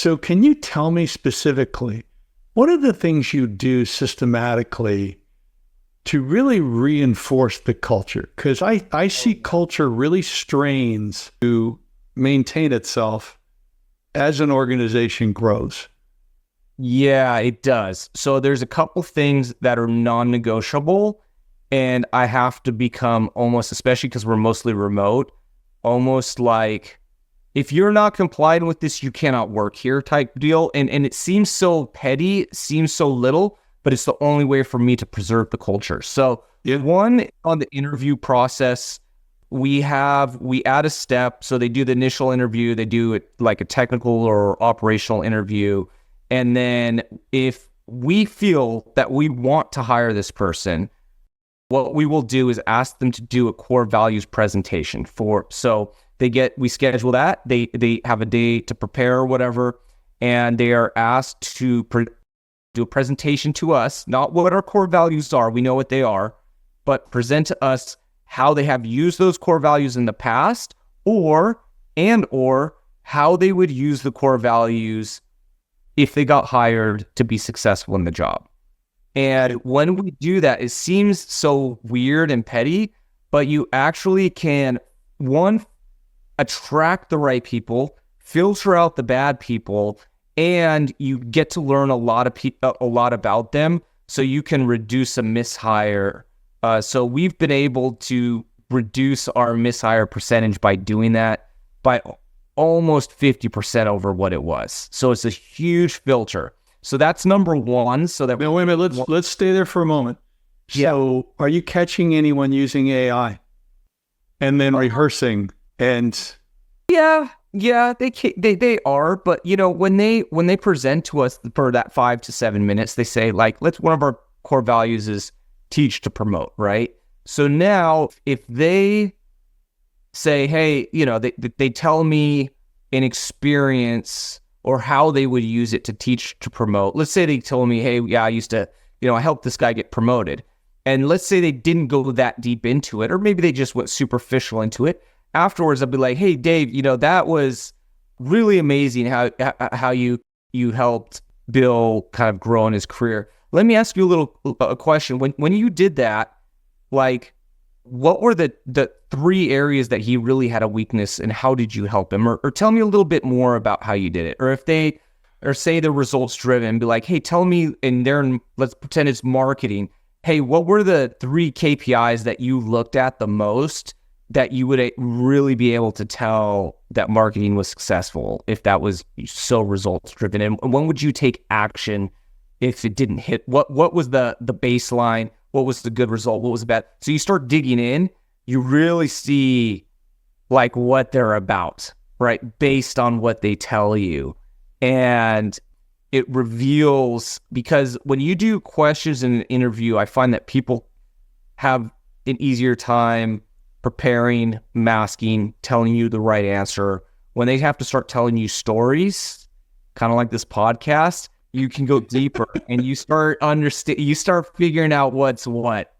So can you tell me specifically, what are the things you do systematically to really reinforce the culture? Because I see culture really strains to maintain itself as an organization grows. Yeah, it does. So there's a couple things that are non-negotiable, and I have to become almost, especially because we're mostly remote, almost like, if you're not complying with this, you cannot work here type deal. And it seems so petty, it seems so little, but it's the only way for me to preserve the culture. So one, on the interview process, we add a step. So they do the initial interview, they do it like a technical or operational interview. And then if we feel that we want to hire this person, what we will do is ask them to do a core values presentation we schedule that. They have a day to prepare or whatever, and they are asked to do a presentation to us, not what our core values are, we know what they are, but present to us how they have used those core values in the past, or how they would use the core values if they got hired to be successful in the job. And when we do that, it seems so weird and petty, but you actually can, one, attract the right people, filter out the bad people, and you get to learn a lot about them, so you can reduce a mishire. So we've been able to reduce our mishire percentage by doing that by almost 50% over what it was. So it's a huge filter. So that's number one. So that now, wait a minute. Let's stay there for a moment. Yeah. So, are you catching anyone using AI and then rehearsing? And yeah, they are. But when they present to us for that 5 to 7 minutes, they say like, one of our core values is teach to promote, right? So now if they say, hey, they tell me an experience or how they would use it to teach to promote. Let's say they told me, hey, yeah, I used to, I helped this guy get promoted. And let's say they didn't go that deep into it, or maybe they just went superficial into it. Afterwards, I'll be like, hey, Dave, that was really amazing how you helped Bill kind of grow in his career. Let me ask you a question. When you did that, like, what were the 3 areas that he really had a weakness, and how did you help him? Or tell me a little bit more about how you did it. Or say they're results driven, be like, hey, tell me, and let's pretend it's marketing. Hey, what were the 3 KPIs that you looked at the most that you would really be able to tell that marketing was successful if that was so results driven? And when would you take action if it didn't hit? What was the baseline? What was the good result? What was the bad? So you start digging in, you really see like what they're about, right? Based on what they tell you. And it reveals, because when you do questions in an interview, I find that people have an easier time preparing, masking, telling you the right answer. When they have to start telling you stories, kind of like this podcast, you can go deeper and you start figuring out what's what.